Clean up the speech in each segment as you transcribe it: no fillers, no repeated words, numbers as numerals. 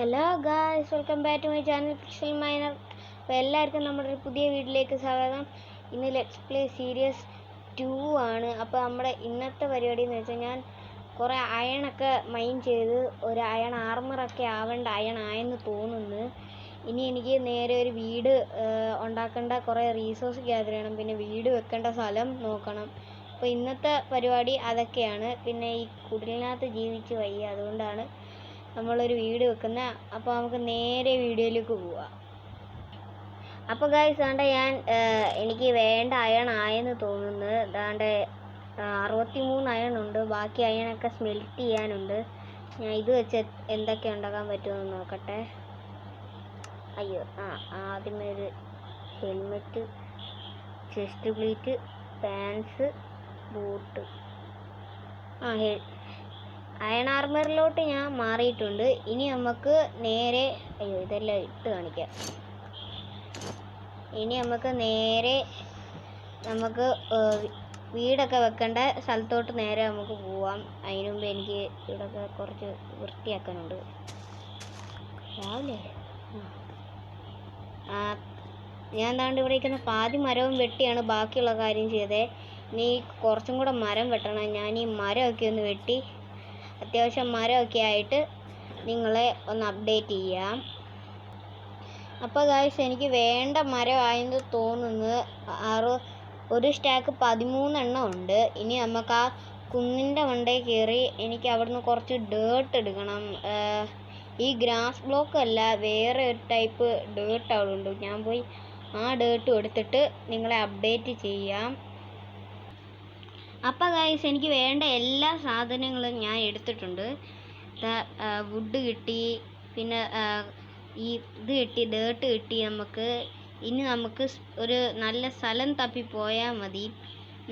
Hello guys, welcome back to my channel Pixel Miner. അപ്പോൾ എല്ലാവർക്കും നമ്മുടെ ഒരു പുതിയ വീഡിയോയിലേക്ക് സ്വാഗതം. ഇന്ന് ലെറ്റ്സ് പ്ലേ സീരീസ് 2 ആണ്. അപ്പോൾ നമ്മുടെ ഇന്നത്തെ പരിപാടി എന്ന് വെച്ചാൽ ഞാൻ കുറേ അയണൊക്കെ മൈൻ ചെയ്ത് ഒരു അയൺ ആർമറൊക്കെ ആവേണ്ട അയൺ ആയെന്ന് തോന്നുന്നു. ഇനി എനിക്ക് നേരെ ഒരു വീട് ഉണ്ടാക്കേണ്ട കുറേ റീസോഴ്സ് ഗ്യാദർ ചെയ്യണം, പിന്നെ വീട് വെക്കേണ്ട സ്ഥലം നോക്കണം. അപ്പോൾ ഇന്നത്തെ പരിപാടി അതൊക്കെയാണ്. പിന്നെ ഈ കുടിലിനകത്ത് ജീവിച്ച് വയ്യ, അതുകൊണ്ടാണ് നമ്മളൊരു വീട് വെക്കുന്ന. അപ്പോൾ നമുക്ക് നേരെ വീഡിയോയിലേക്ക് പോവാം. അപ്പോൾ ഗൈസ്, ദാണ്ടെ ഞാൻ എനിക്ക് വേണ്ട അയൺ ആയെന്ന് തോന്നുന്നു. ദാണ്ടെ 63 അയണുണ്ട്. ബാക്കി അയണൊക്കെ സ്മെൽറ്റ് ചെയ്യാനുണ്ട്. ഞാൻ ഇത് വെച്ച് എന്തൊക്കെ ഉണ്ടാക്കാൻ പറ്റുമെന്ന് നോക്കട്ടെ. അയ്യോ, ആദ്യമേ ഒരു helmet, chest plate, pants, boot. Iron ആർമറിലോട്ട് ഞാൻ മാറിയിട്ടുണ്ട്. ഇനി നമുക്ക് നേരെ ഇതെല്ലാം ഇട്ട് കാണിക്കാം. ഇനി നമുക്ക് നേരെ വീടൊക്കെ വെക്കേണ്ട സ്ഥലത്തോട്ട് നേരെ നമുക്ക് പോവാം. അതിനു മുമ്പ് എനിക്ക് ഇവിടെയൊക്കെ കുറച്ച് വൃത്തിയാക്കാനുണ്ട്. രാവിലെ ഞാൻ താണ്ട് ഇവിടെ ഇരിക്കുന്ന പാതി മരവും വെട്ടിയാണ് ബാക്കിയുള്ള കാര്യം ചെയ്തത്. ഇനി കുറച്ചും കൂടെ മരം വെട്ടണം. ഞാൻ ഈ മരമൊക്കെ ഒന്ന് വെട്ടി അത്യാവശ്യം മരമൊക്കെ ആയിട്ട് നിങ്ങളെ ഒന്ന് അപ്ഡേറ്റ് ചെയ്യാം. അപ്പോൾ ഗായ്സ്, എനിക്ക് വേണ്ട മരമായെന്ന് തോന്നുന്നു. ഒരു സ്റ്റാക്ക് 13 എണ്ണം ഉണ്ട്. ഇനി നമുക്ക് ആ കുന്നിൻ്റെ മണ്ടയിൽ കയറി എനിക്ക് അവിടുന്ന് കുറച്ച് ഡേർട്ട് എടുക്കണം. ഈ ഗ്രാസ് ബ്ലോക്ക് അല്ല, വേറെ ഒരു ടൈപ്പ് ഡേർട്ട് അവിടെ ഉണ്ട്. ഞാൻ പോയി ആ ഡേർട്ടും എടുത്തിട്ട് നിങ്ങളെ അപ്ഡേറ്റ് ചെയ്യാം. അപ്പോൾ ഗൈസ്, എനിക്ക് വേണ്ട എല്ലാ സാധനങ്ങളും ഞാൻ എടുത്തിട്ടുണ്ട്. വുഡ് കിട്ടി, പിന്നെ ഈ ഇത് കിട്ടി, ഡേർട്ട് കിട്ടി. ഇനി നമുക്ക് ഒരു നല്ല സ്ഥലം തപ്പി പോയാൽ മതി.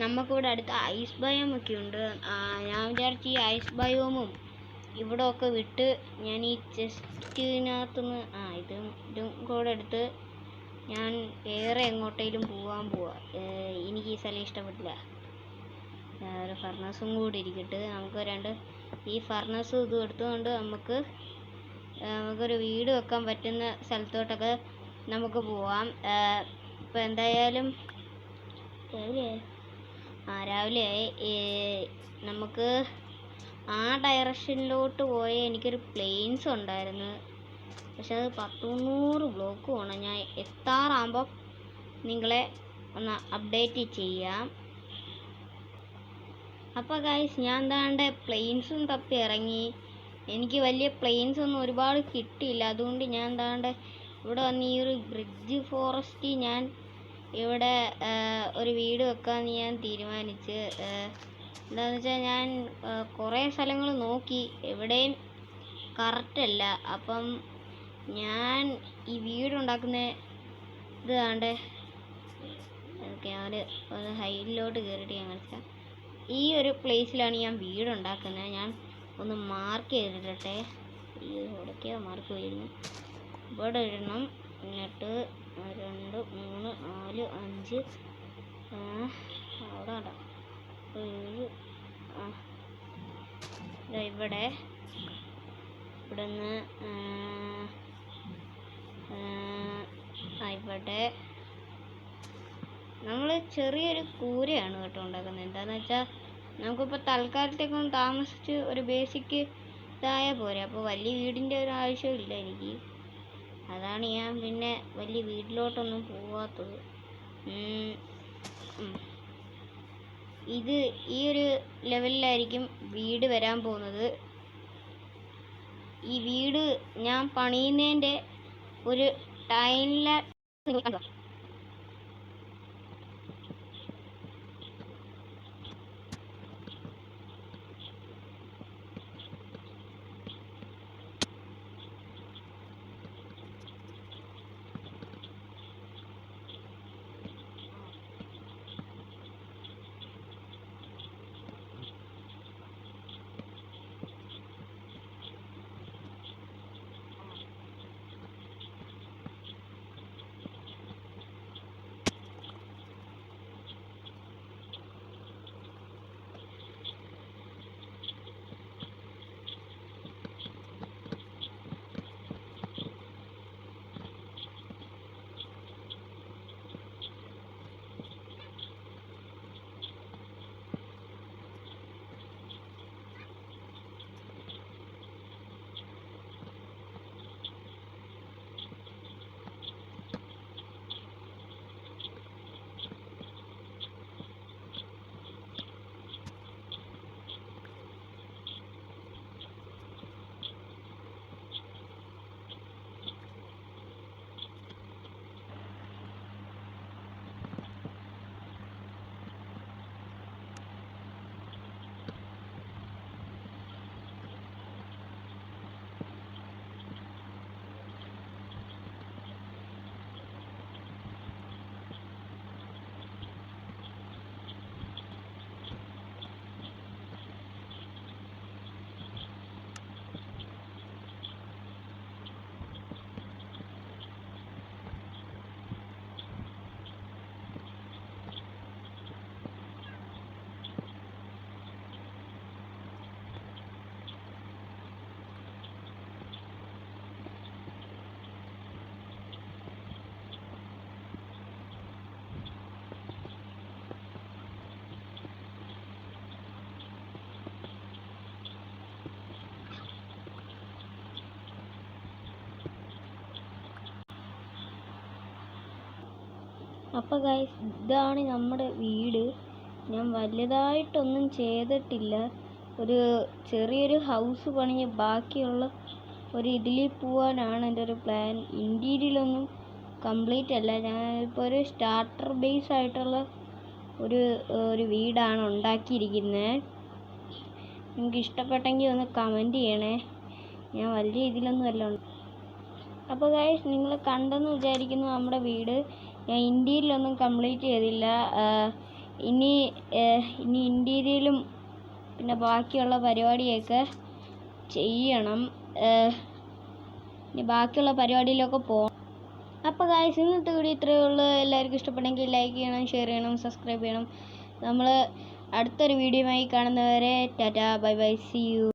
നമുക്കിവിടെ അടുത്ത് ഐസ് ബയോമൊക്കെ ഉണ്ട്. ഞാൻ വിചാരിച്ചു ഈ ഐസ് ബയോമും ഇവിടെ ഒക്കെ വിട്ട് ഞാൻ ഈ ചെസ്റ്റിനകത്തുനിന്ന് ഇതും കൂടെ എടുത്ത് ഞാൻ വേറെ എങ്ങോട്ടേലും പോവാ. എനിക്ക് ഈ സ്ഥലം ഇഷ്ടപ്പെട്ടില്ല. ഒരു ഫർണസും കൂടി ഇരിക്കട്ടെ. നമുക്ക് ഈ ഫർണസും ഇതും എടുത്തുകൊണ്ട് നമുക്കൊരു വീട് വെക്കാൻ പറ്റുന്ന സ്ഥലത്തോട്ടൊക്കെ നമുക്ക് പോവാം. ഇപ്പം എന്തായാലും രാവിലെ നമുക്ക് ആ ഡയറക്ഷനിലോട്ട് പോയ എനിക്കൊരു പ്ലെയിൻസ് ഉണ്ടായിരുന്നു. പക്ഷെ അത് 100 ബ്ലോക്ക് വേണം. ഞാൻ എത്താറാകുമ്പോൾ നിങ്ങളെ ഒന്ന് അപ്ഡേറ്റ് ചെയ്യാം. അപ്പോൾ ഗൈസ്, ഞാൻ ദാണ്ടെ പ്ലെയിൻസും തപ്പി ഇറങ്ങി. എനിക്ക് വലിയ പ്ലെയിൻസ് ഒന്നും ഒരുപാട് കിട്ടിയില്ല. അതുകൊണ്ട് ഞാൻ ദാണ്ടെ ഇവിടെ വന്ന് ഈ ഒരു ബ്രിഡ്ജ് ഫോറസ്റ്റ് ഞാൻ ഇവിടെ ഒരു വീട് വെക്കാമെന്ന് ഞാൻ തീരുമാനിച്ച്. എന്താണെന്ന് വെച്ചാൽ ഞാൻ കുറേ സ്ഥലങ്ങൾ നോക്കി, എവിടെയും കറക്റ്റല്ല. അപ്പം ഞാൻ ഈ വീടുണ്ടാക്കുന്ന ഇത് ദാണ്ടെ ഞാൻ ഹൈറ്റിലോട്ട് കയറിയിട്ട് ഞാൻ കളിച്ചാൽ ഈ ഒരു പ്ലേസിലാണ് ഞാൻ വീടുണ്ടാക്കുന്നത്. ഞാൻ ഒന്ന് മാർക്ക് ചെയ്തിട്ടെ. ഈ ഇവിടേക്കോ മാർക്ക് വരുന്നു. ഇവിടെ ഇടണം. എന്നിട്ട് 2 3 4 5 അവിടെ 7 ഇവിടെ നിന്ന് ഇവിടെ നമ്മൾ ചെറിയൊരു കൂരയാണ് കേട്ടോ ഉണ്ടാക്കുന്നത്. എന്താണെന്ന് വെച്ചാൽ നമുക്കിപ്പോൾ തൽക്കാലത്തേക്കൊന്ന് താമസിച്ച് ഒരു ബേസിക്ക് ഇതായാൽ പോരെ. അപ്പോൾ വലിയ വീടിൻ്റെ ഒരു ആവശ്യമില്ല എനിക്ക്. അതാണ് ഞാൻ പിന്നെ വലിയ വീട്ടിലോട്ടൊന്നും പോവാത്തത്. ഈ ഒരു ലെവലിലായിരിക്കും വീട് വരാൻ പോകുന്നത്. ഈ വീട് ഞാൻ പണിയുന്നതിൻ്റെ ഒരു ടൈമിലെ അപ്പോൾ ഗൈസ്, ഇതാണ് നമ്മുടെ വീട്. ഞാൻ വലുതായിട്ടൊന്നും ചെയ്തിട്ടില്ല. ഒരു ചെറിയൊരു ഹൗസ് പണിഞ്ഞ് ബാക്കിയുള്ള ഒരു ഇതിൽ പോകാനാണ് എൻ്റെ ഒരു പ്ലാൻ. ഇൻറ്റീരിയലൊന്നും കംപ്ലീറ്റ് അല്ല. ഞാൻ ഇപ്പോൾ ഒരു സ്റ്റാർട്ടർ ബേസ് ആയിട്ടുള്ള ഒരു വീടാണ് ഉണ്ടാക്കിയിരിക്കുന്നത്. നിങ്ങൾക്ക് ഇഷ്ടപ്പെട്ടെങ്കിൽ ഒന്ന് കമൻറ്റ് ചെയ്യണേ. ഞാൻ വലിയ ഇതിലൊന്നും അല്ല. അപ്പോൾ ഗൈസ്, നിങ്ങൾ കണ്ടെന്ന് വിചാരിക്കുന്നു നമ്മുടെ വീട്. ഞാൻ ഇൻറ്റീരിയലൊന്നും കംപ്ലീറ്റ് ചെയ്തില്ല. ഇനി ഇൻറ്റീരിയലും പിന്നെ ബാക്കിയുള്ള പരിപാടിയൊക്കെ ചെയ്യണം. ഇനി ബാക്കിയുള്ള പരിപാടിയിലൊക്കെ പോകണം. അപ്പോൾ ഗൈസ്, ഇന്നത്തെ വീഡിയോ ഇത്രയേ ഉള്ളൂ. എല്ലാവർക്കും ഇഷ്ടപ്പെട്ടെങ്കിൽ ലൈക്ക് ചെയ്യണം, ഷെയർ ചെയ്യണം, സബ്സ്ക്രൈബ് ചെയ്യണം. നമ്മൾ അടുത്തൊരു വീഡിയോയുമായി കാണുന്നവരെ ടാറ്റാ, ബൈ ബൈ, സീ യു.